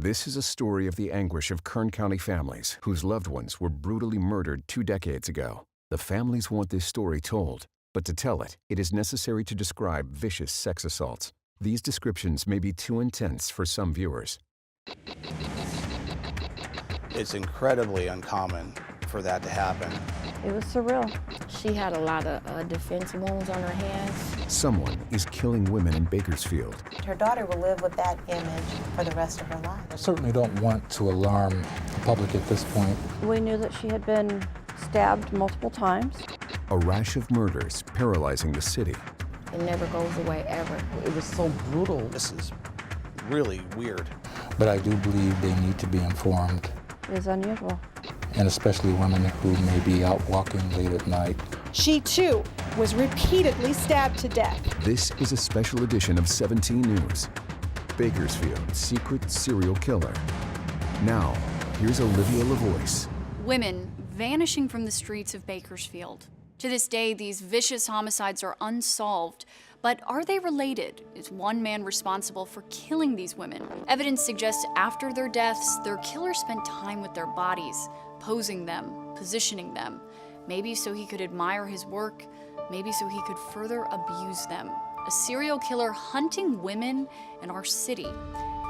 This is a story of the anguish of Kern County families whose loved ones were brutally murdered 2 decades ago. The families want this story told, but to tell it, it is necessary to describe vicious sex assaults. These descriptions may be too intense for some viewers. It's incredibly uncommon for that to happen. It was surreal. She had a lot of defense wounds on her hands. Someone is killing women in Bakersfield. Her daughter will live with that image for the rest of her life. I certainly don't want to alarm the public at this point. We knew that she had been stabbed multiple times. A rash of murders paralyzing the city. It never goes away, ever. It was so brutal. This is really weird. But I do believe they need to be informed, It is unusual. and especially women who may be out walking late at night. She, too, was repeatedly stabbed to death. This is a special edition of 17 News. Bakersfield Secret Serial Killer. Now, here's Olivia LaVoice. Women vanishing from the streets of Bakersfield. To this day, these vicious homicides are unsolved. But are they related? Is one man responsible for killing these women? Evidence suggests after their deaths, their killer spent time with their bodies, posing them, positioning them. Maybe so he could admire his work, maybe so he could further abuse them. A serial killer hunting women in our city.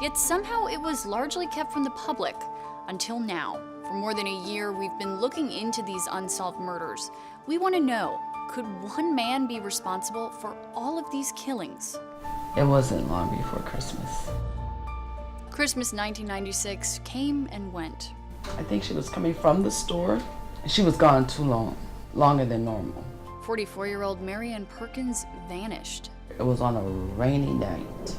Yet somehow it was largely kept from the public until now. For more than a year, we've been looking into these unsolved murders. We want to know, could one man be responsible for all of these killings? It wasn't long before Christmas. Christmas 1996 came and went. I think she was coming from the store. She was gone too long, longer than normal. 44-year-old Marianne Perkins vanished. It was on a rainy night.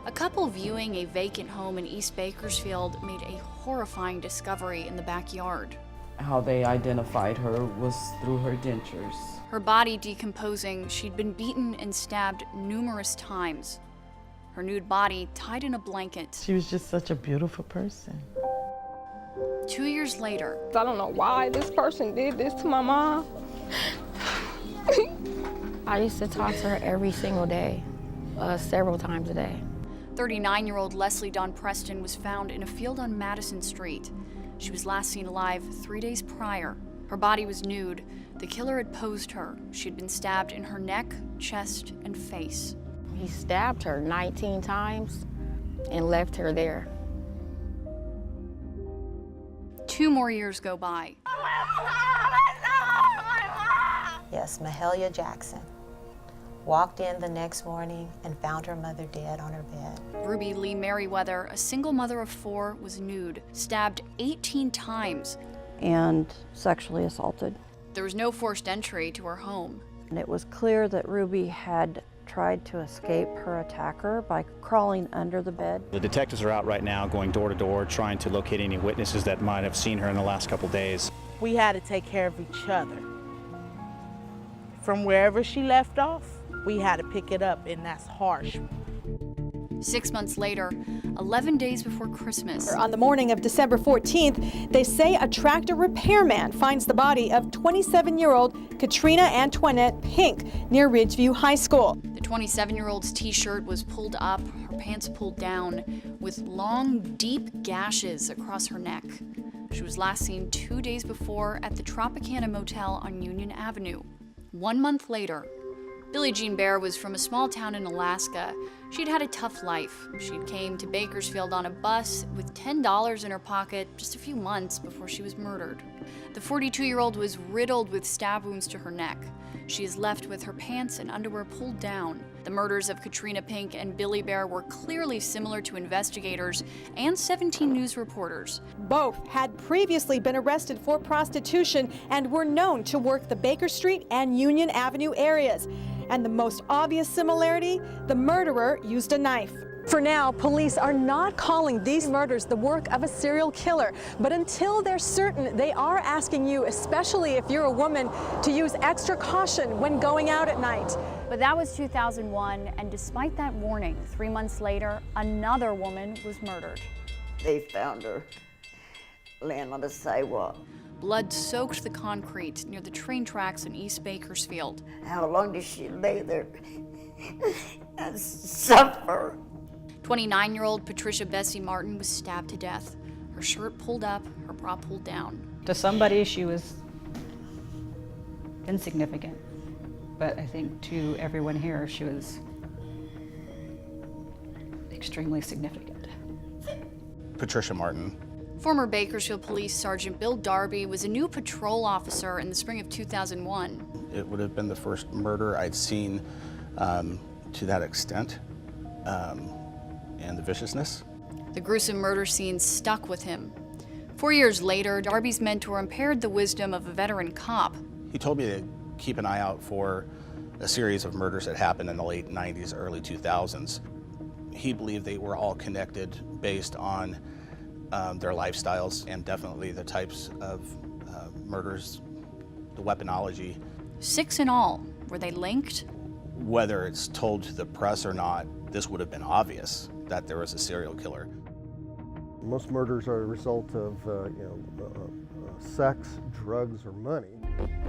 A couple viewing a vacant home in East Bakersfield made a horrifying discovery in the backyard. How they identified her was through her dentures. Her body decomposing, she'd been beaten and stabbed numerous times. Her nude body tied in a blanket. She was just such a beautiful person. 2 years later, I don't know why this person did this to my mom. I used to talk to her every single day, several times a day. 39-year-old Leslie Dawn Preston was found in a field on Madison Street. She was last seen alive 3 days prior. Her body was nude. The killer had posed her. She'd been stabbed in her neck, chest, and face. He stabbed her 19 times and left her there. 2 more years go by. Yes, Mahalia Jackson walked in the next morning and found her mother dead on her bed. Ruby Lee Merriweather, a single mother of 4, was nude, stabbed 18 times. And sexually assaulted. There was no forced entry to her home. And it was clear that Ruby had tried to escape her attacker by crawling under the bed. The detectives are out right now going door to door trying to locate any witnesses that might have seen her in the last couple days. We had to take care of each other. From wherever she left off, we had to pick it up, and that's harsh. 6 months later, 11 days before Christmas. On the morning of December 14th, they say a tractor repairman finds the body of 27-year-old Katrina Antoinette Pink near Ridgeview High School. The 27-year-old's t-shirt was pulled up, her pants pulled down, with long, deep gashes across her neck. She was last seen 2 days before at the Tropicana Motel on Union Avenue. 1 month later, Billie Jean Bear was from a small town in Alaska. She'd had a tough life. She'd came to Bakersfield on a bus with $10 in her pocket just a few months before she was murdered. The 42-year-old was riddled with stab wounds to her neck. She is left with her pants and underwear pulled down. The murders of Katrina Pink and Billie Bear were clearly similar to investigators and 17 News reporters. Both had previously been arrested for prostitution and were known to work the Baker Street and Union Avenue areas. And the most obvious similarity, the murderer used a knife. For now, police are not calling these murders the work of a serial killer. But until they're certain, they are asking you, especially if you're a woman, to use extra caution when going out at night. But that was 2001, and despite that warning, 3 months later, another woman was murdered. They found her laying on the sidewalk. Blood soaked the concrete near the train tracks in East Bakersfield. How long did she lay there and suffer? 29-year-old Patricia Bessie Martin was stabbed to death. Her shirt pulled up, her bra pulled down. To somebody, she was insignificant. But I think to everyone here, she was extremely significant. Patricia Martin. Former Bakersfield Police Sergeant Bill Darby was a new patrol officer in the spring of 2001. It would have been the first murder I'd seen to that extent, and the viciousness. The gruesome murder scene stuck with him. 4 years later, Darby's mentor impaired the wisdom of a veteran cop. He told me to keep an eye out for a series of murders that happened in the late 90s, early 2000s. He believed they were all connected based on their lifestyles and definitely the types of murders, the weaponology. 6 in all. Were they linked? Whether it's told to the press or not, this would have been obvious that there was a serial killer. Most murders are a result of sex, drugs, or money.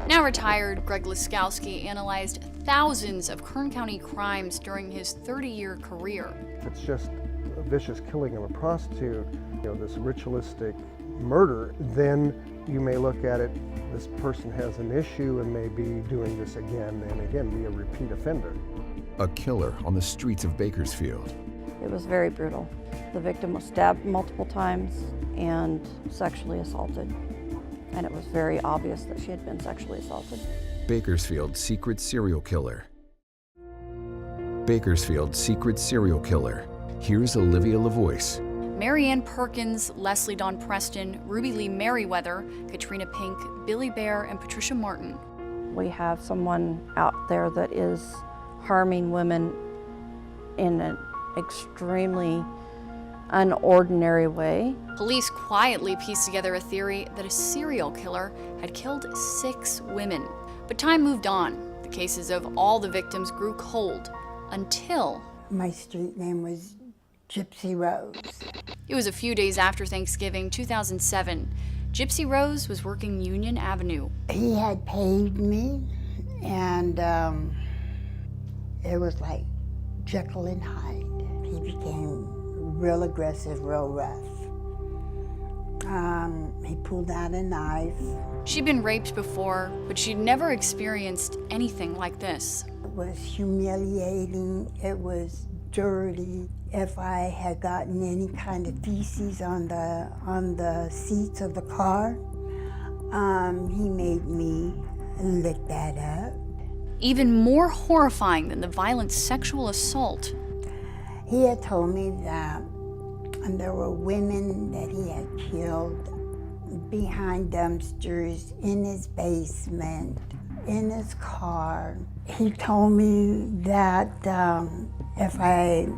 Now retired, Greg Laskowski analyzed thousands of Kern County crimes during his 30-year career. It's just a vicious killing of a prostitute, this ritualistic murder, then you may look at it, this person has an issue and may be doing this again and again, be a repeat offender. A killer on the streets of Bakersfield. It was very brutal. The victim was stabbed multiple times and sexually assaulted. And it was very obvious that she had been sexually assaulted. Bakersfield secret serial killer. Bakersfield secret serial killer. Here's Olivia LaVoice. Marianne Perkins, Leslie Dawn Preston, Ruby Lee Merriweather, Katrina Pink, Billy Bear, and Patricia Martin. We have someone out there that is harming women in an extremely unordinary way. Police quietly pieced together a theory that a serial killer had killed 6 women. But time moved on. The cases of all the victims grew cold until... My street name was Gypsy Rose. It was a few days after Thanksgiving 2007. Gypsy Rose was working Union Avenue. He had paid me, and it was like Jekyll and Hyde. He became real aggressive, real rough. He pulled out a knife. She'd been raped before, but she'd never experienced anything like this. It was humiliating, it was dirty. If I had gotten any kind of feces on the seats of the car, he made me lick that up. Even more horrifying than the violent sexual assault. He had told me that there were women that he had killed behind dumpsters, in his basement, in his car. He told me that if I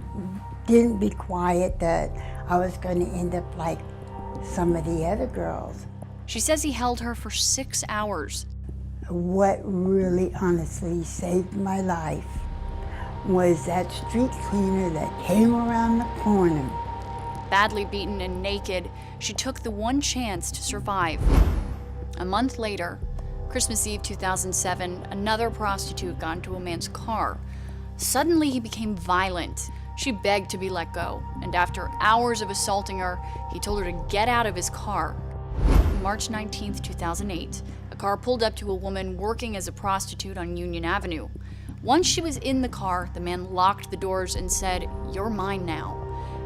didn't be quiet, that I was going to end up like some of the other girls. She says he held her for 6 hours. What really honestly saved my life was that street cleaner that came around the corner. Badly beaten and naked, she took the one chance to survive. A month later, Christmas Eve 2007, another prostitute got into a man's car. Suddenly he became violent. She begged to be let go, and after hours of assaulting her, he told her to get out of his car. On March 19, 2008, a car pulled up to a woman working as a prostitute on Union Avenue. Once she was in the car, the man locked the doors and said, "You're mine now."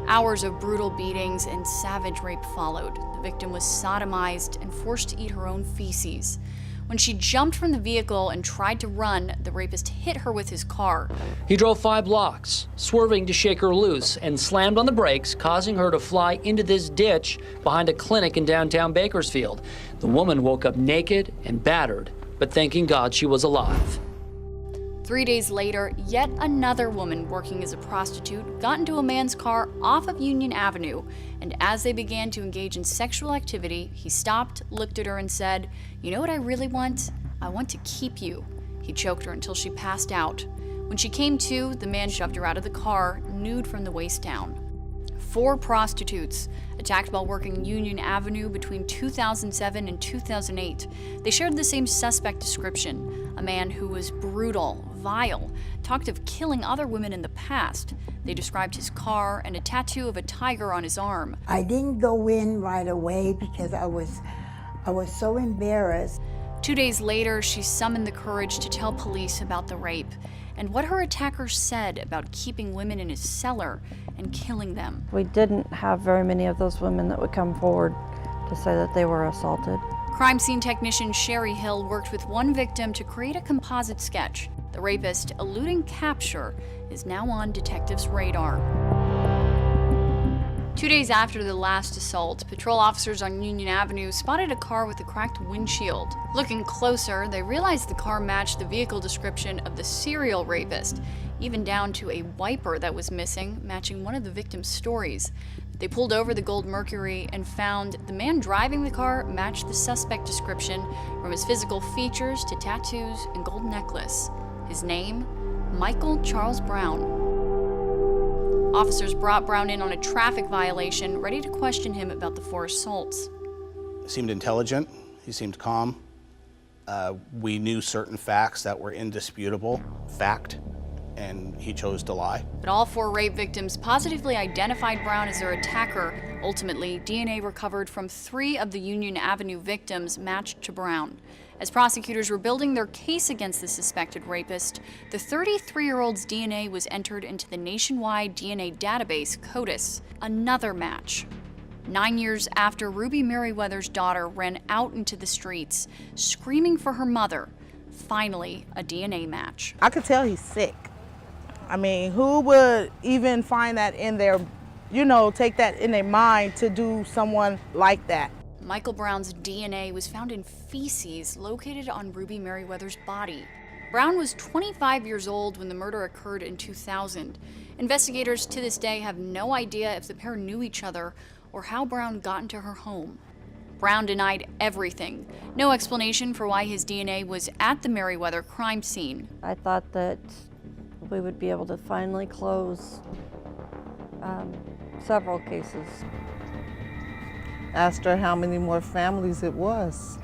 Hours of brutal beatings and savage rape followed. The victim was sodomized and forced to eat her own feces. When she jumped from the vehicle and tried to run, the rapist hit her with his car. He drove 5 blocks, swerving to shake her loose, and slammed on the brakes, causing her to fly into this ditch behind a clinic in downtown Bakersfield. The woman woke up naked and battered, but thanking God she was alive. 3 days later, yet another woman working as a prostitute got into a man's car off of Union Avenue, and as they began to engage in sexual activity, he stopped, looked at her, and said, "You know what I really want? I want to keep you." He choked her until she passed out. When she came to, the man shoved her out of the car, nude from the waist down. 4 prostitutes attacked while working Union Avenue between 2007 and 2008. They shared the same suspect description, a man who was brutal, vile, talked of killing other women in the past. They described his car and a tattoo of a tiger on his arm. I didn't go in right away because I was so embarrassed. 2 days later, she summoned the courage to tell police about the rape and what her attacker said about keeping women in his cellar and killing them. We didn't have very many of those women that would come forward to say that they were assaulted. Crime scene technician Sherry Hill worked with one victim to create a composite sketch. The rapist, eluding capture, is now on detectives' radar. 2 days after the last assault, patrol officers on Union Avenue spotted a car with a cracked windshield. Looking closer, they realized the car matched the vehicle description of the serial rapist, even down to a wiper that was missing, matching one of the victim's stories. They pulled over the Gold Mercury and found the man driving the car matched the suspect description from his physical features to tattoos and gold necklace. His name, Michael Charles Brown. Officers brought Brown in on a traffic violation, ready to question him about the 4 assaults. He seemed intelligent, he seemed calm. We knew certain facts that were indisputable fact, and he chose to lie. But all 4 rape victims positively identified Brown as their attacker. Ultimately, DNA recovered from 3 of the Union Avenue victims matched to Brown. As prosecutors were building their case against the suspected rapist, the 33-year-old's DNA was entered into the nationwide DNA database, CODIS, another match. 9 years after Ruby Merriweather's daughter ran out into the streets, screaming for her mother, finally a DNA match. I could tell he's sick. I mean, who would even find that in their, take that in their mind to do someone like that? Michael Brown's DNA was found in feces located on Ruby Merriweather's body. Brown was 25 years old when the murder occurred in 2000. Investigators to this day have no idea if the pair knew each other or how Brown got into her home. Brown denied everything. No explanation for why his DNA was at the Merriweather crime scene. I thought that we would be able to finally close several cases. Asked her how many more families it was.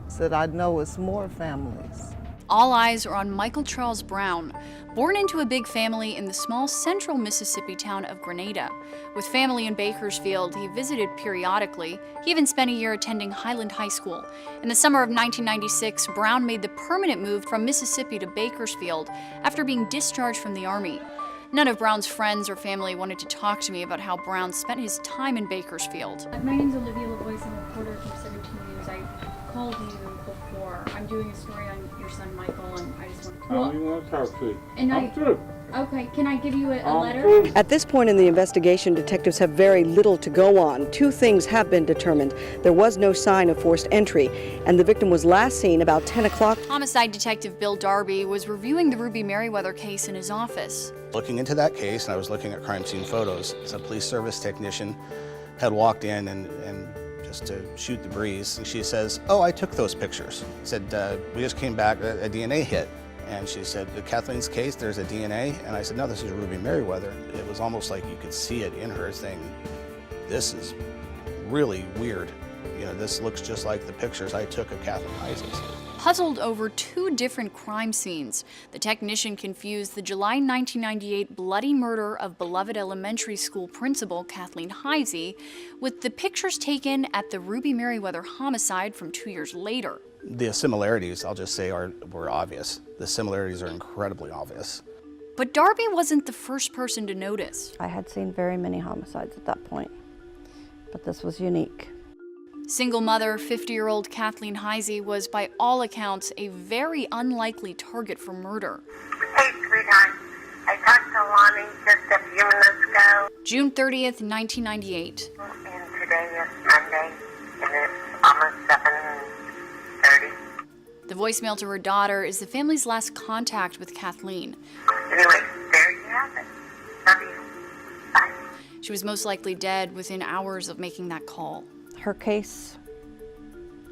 Said, I know it's more families. All eyes are on Michael Charles Brown, born into a big family in the small central Mississippi town of Grenada. With family in Bakersfield, he visited periodically. He even spent a year attending Highland High School. In the summer of 1996, Brown made the permanent move from Mississippi to Bakersfield after being discharged from the Army. None of Brown's friends or family wanted to talk to me about how Brown spent his time in Bakersfield. My name's Olivia LaVoice. I'm a reporter from 17 News. I called you before. I'm doing a story on your son Michael, and I just want to... I don't even want to talk to you. And I'm through. Okay, can I give you a letter? At this point in the investigation, detectives have very little to go on. 2 things have been determined. There was no sign of forced entry, and the victim was last seen about 10 o'clock. Homicide detective Bill Darby was reviewing the Ruby Merriweather case in his office. Looking into that case, and I was looking at crime scene photos, a police service technician had walked in and just to shoot the breeze, and she says, "Oh, I took those pictures." Said, "We just came back, a DNA hit." And she said, "Kathleen's case, there's a DNA?" And I said, "No, this is Ruby Merriweather." It was almost like you could see it in her saying, "This is really weird. This looks just like the pictures I took of Kathleen Heisey's." Puzzled over 2 different crime scenes, the technician confused the July 1998 bloody murder of beloved elementary school principal Kathleen Heisey with the pictures taken at the Ruby Merriweather homicide from 2 years later. The similarities, I'll just say, were obvious. The similarities are incredibly obvious. But Darby wasn't the first person to notice. I had seen very many homicides at that point, but this was unique. Single mother, 50-year-old Kathleen Heisey was, by all accounts, a very unlikely target for murder. Hey, sweetheart. I talked to Lonnie just a few minutes ago. June 30th, 1998. And today is Monday, and it's almost 7:30. The voicemail to her daughter is the family's last contact with Kathleen. Anyway, there you have it. Love you. Bye. She was most likely dead within hours of making that call. Her case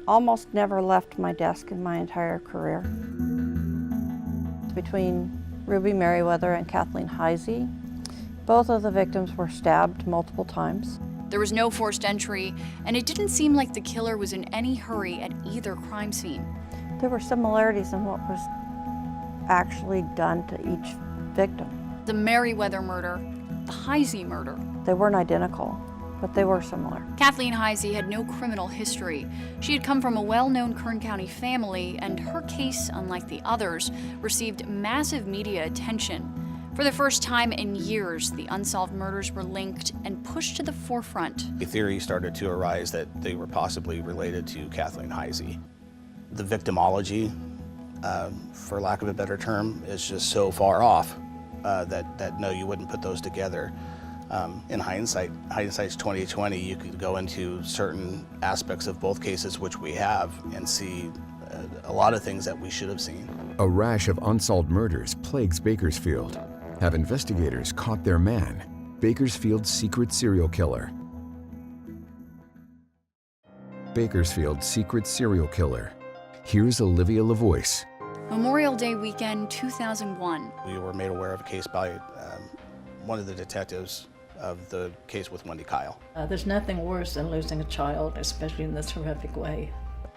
almost never left my desk in my entire career. Between Ruby Merriweather and Kathleen Heisey, both of the victims were stabbed multiple times. There was no forced entry, and it didn't seem like the killer was in any hurry at either crime scene. There were similarities in what was actually done to each victim. The Merriweather murder, the Heisey murder. They weren't identical, but they were similar. Kathleen Heisey had no criminal history. She had come from a well-known Kern County family, and her case, unlike the others, received massive media attention. For the first time in years, the unsolved murders were linked and pushed to the forefront. The theory started to arise that they were possibly related to Kathleen Heisey. The victimology, for lack of a better term, is just so far off that no, you wouldn't put those together. In hindsight's 2020, you could go into certain aspects of both cases, which we have, and see a lot of things that we should have seen. A rash of unsolved murders plagues Bakersfield. Have investigators caught their man, Bakersfield's secret serial killer? Bakersfield's secret serial killer. Here's Olivia LaVoice. Memorial Day weekend 2001. We were made aware of a case by one of the detectives of the case with Wendy Kyle. There's nothing worse than losing a child, especially in this horrific way.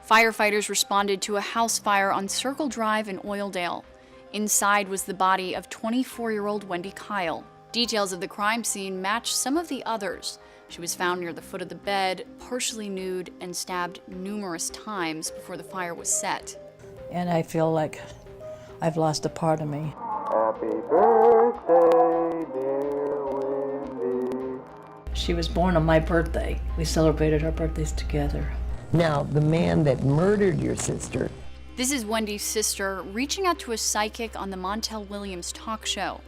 Firefighters responded to a house fire on Circle Drive in Oildale. Inside was the body of 24-year-old Wendy Kyle. Details of the crime scene matched some of the others. She was found near the foot of the bed, partially nude, and stabbed numerous times before the fire was set. And I feel like I've lost a part of me. Happy birthday, dear Wendy. She was born on my birthday. We celebrated our birthdays together. Now, the man that murdered your sister. This is Wendy's sister reaching out to a psychic on the Montel Williams talk show.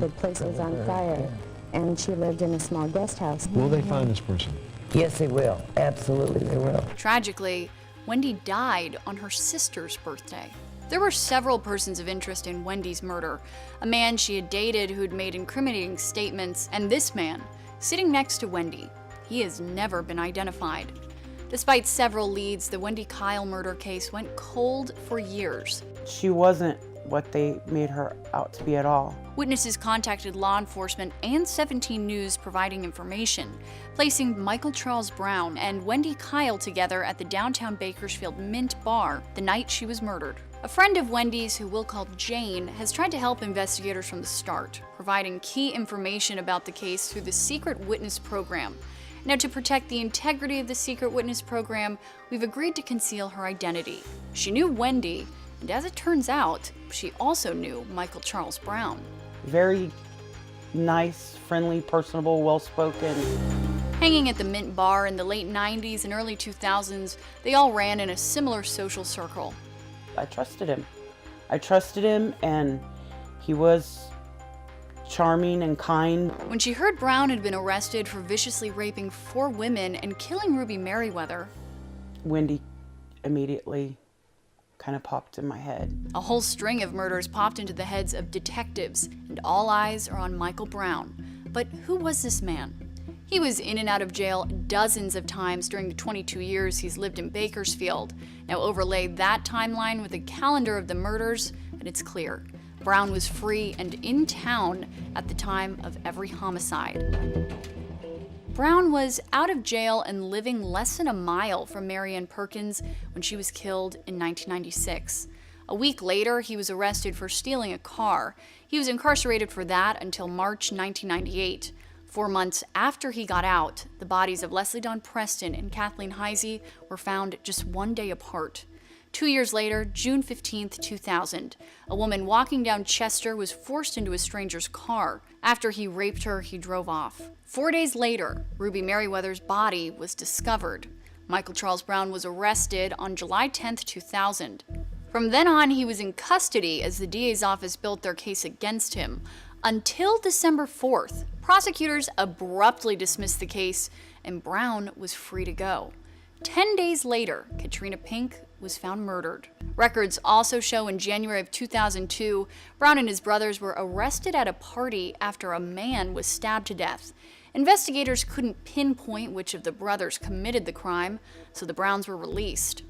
The place was on fire, and she lived in a small guest house. Will they find this person? Yes, they will. Absolutely, they will. Tragically, Wendy died on her sister's birthday. There were several persons of interest in Wendy's murder. A man she had dated who'd made incriminating statements, and this man, sitting next to Wendy. He has never been identified. Despite several leads, the Wendy Kyle murder case went cold for years. She wasn't what they made her out to be at all. Witnesses contacted law enforcement and 17 News providing information, placing Michael Charles Brown and Wendy Kyle together at the downtown Bakersfield Mint Bar the night she was murdered. A friend of Wendy's, who we'll call Jane, has tried to help investigators from the start, providing key information about the case through the Secret Witness Program. Now, to protect the integrity of the Secret Witness Program, we've agreed to conceal her identity. She knew Wendy, and as it turns out, she also knew Michael Charles Brown. Very nice, friendly, personable, well-spoken. Hanging at the Mint Bar in the late 90s and early 2000s, they all ran in a similar social circle. I trusted him. And he was charming and kind. When she heard Brown had been arrested for viciously raping 4 women and killing Ruby Merriweather, Wendy immediately kind of popped in my head. A whole string of murders popped into the heads of detectives, and all eyes are on Michael Brown. But who was this man? He was in and out of jail dozens of times during the 22 years he's lived in Bakersfield. Now overlay that timeline with a calendar of the murders, and it's clear. Brown was free and in town at the time of every homicide. Brown was out of jail and living less than a mile from Marianne Perkins when she was killed in 1996. A week later, he was arrested for stealing a car. He was incarcerated for that until March 1998. 4 months after he got out, the bodies of Leslie Dawn Preston and Kathleen Heisey were found just 1 day apart. 2 years later, June 15, 2000, a woman walking down Chester was forced into a stranger's car. After he raped her, he drove off. 4 days later, Ruby Merriweather's body was discovered. Michael Charles Brown was arrested on July 10, 2000. From then on, he was in custody as the DA's office built their case against him. Until December 4th, prosecutors abruptly dismissed the case, and Brown was free to go. 10 days later, Katrina Pink was found murdered. Records also show in January of 2002, Brown and his brothers were arrested at a party after a man was stabbed to death. Investigators couldn't pinpoint which of the brothers committed the crime, so the Browns were released.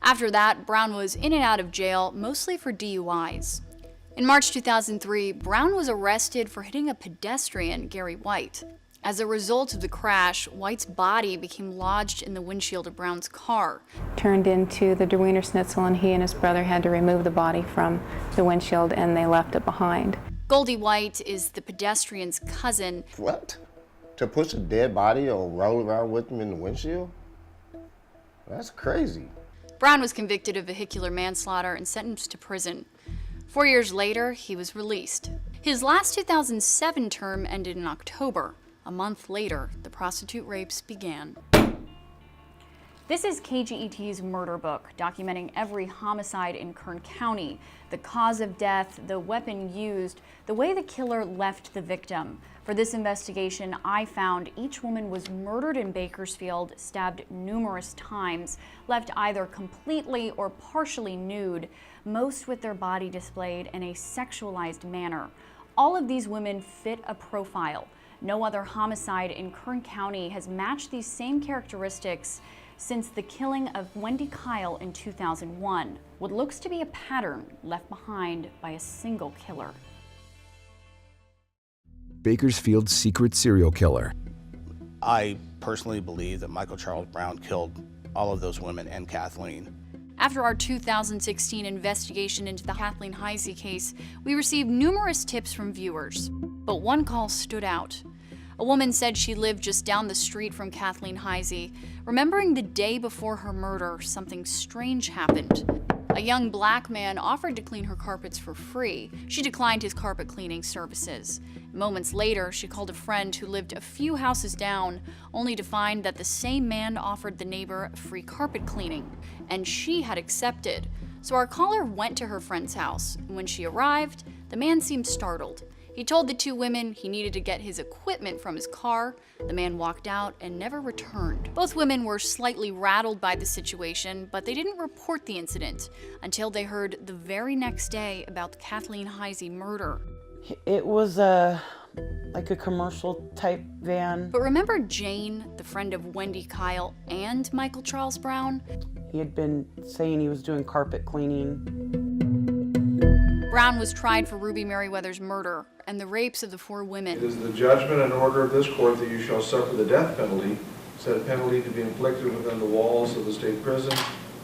After that, Brown was in and out of jail, mostly for DUIs. In March 2003, Brown was arrested for hitting a pedestrian, Gary White. As a result of the crash, White's body became lodged in the windshield of Brown's car. Turned into the Der Wiener Schnitzel, and he and his brother had to remove the body from the windshield, and they left it behind. Goldie White is the pedestrian's cousin. What? To push a dead body or roll around with him in the windshield? That's crazy. Brown was convicted of vehicular manslaughter and sentenced to prison. 4 years later, he was released. His last 2007 term ended in October. A month later, the prostitute rapes began. This is KGET's Murder Book, documenting every homicide in Kern County, the cause of death, the weapon used, the way the killer left the victim. For this investigation, I found each woman was murdered in Bakersfield, stabbed numerous times, left either completely or partially nude, most with their body displayed in a sexualized manner. All of these women fit a profile. No other homicide in Kern County has matched these same characteristics since the killing of Wendy Kyle in 2001, what looks to be a pattern left behind by a single killer. Bakersfield's secret serial killer. I personally believe that Michael Charles Brown killed all of those women and Kathleen. After our 2016 investigation into the Kathleen Heisey case, we received numerous tips from viewers, but one call stood out. A woman said she lived just down the street from Kathleen Heisey. Remembering the day before her murder, something strange happened. A young black man offered to clean her carpets for free. She declined his carpet cleaning services. Moments later, she called a friend who lived a few houses down, only to find that the same man offered the neighbor free carpet cleaning, and she had accepted. So our caller went to her friend's house, and when she arrived, the man seemed startled. He told the two women he needed to get his equipment from his car. The man walked out and never returned. Both women were slightly rattled by the situation, but they didn't report the incident until they heard the very next day about the Kathleen Heisey murder. It was like a commercial type van. But remember Jane, the friend of Wendy Kyle and Michael Charles Brown? He had been saying he was doing carpet cleaning. Brown was tried for Ruby Merriweather's murder and the rapes of the four women. It is the judgment and order of this court that you shall suffer the death penalty, said penalty to be inflicted within the walls of the state prison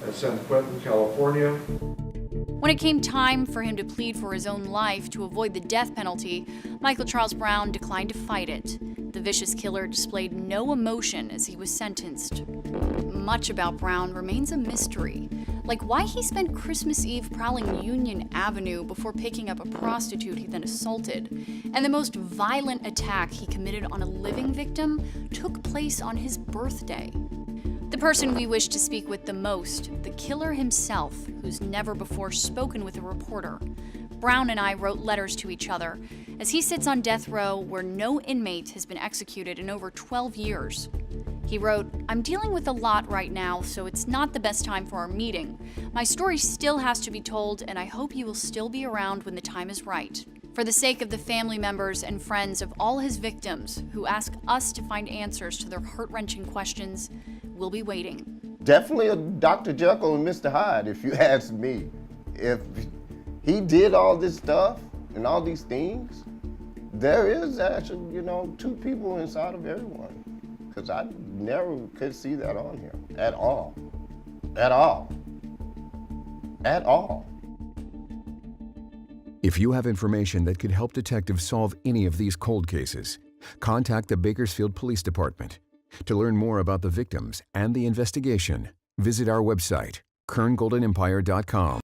at San Quentin, California. When it came time for him to plead for his own life to avoid the death penalty, Michael Charles Brown declined to fight it. The vicious killer displayed no emotion as he was sentenced. Much about Brown remains a mystery, like why he spent Christmas Eve prowling Union Avenue before picking up a prostitute he then assaulted, and the most violent attack he committed on a living victim took place on his birthday. The person we wish to speak with the most, the killer himself, who's never before spoken with a reporter. Brown and I wrote letters to each other as he sits on death row where no inmate has been executed in over 12 years. He wrote, "I'm dealing with a lot right now, so it's not the best time for our meeting. My story still has to be told, and I hope you will still be around when the time is right. For the sake of the family members and friends of all his victims who ask us to find answers to their heart-wrenching questions, we'll be waiting." Definitely a Dr. Jekyll and Mr. Hyde, if you ask me. If he did all this stuff and all these things, there is actually, two people inside of everyone. Because I never could see that on here at all. At all. At all. If you have information that could help detectives solve any of these cold cases, contact the Bakersfield Police Department. To learn more about the victims and the investigation, visit our website, kerngoldenempire.com.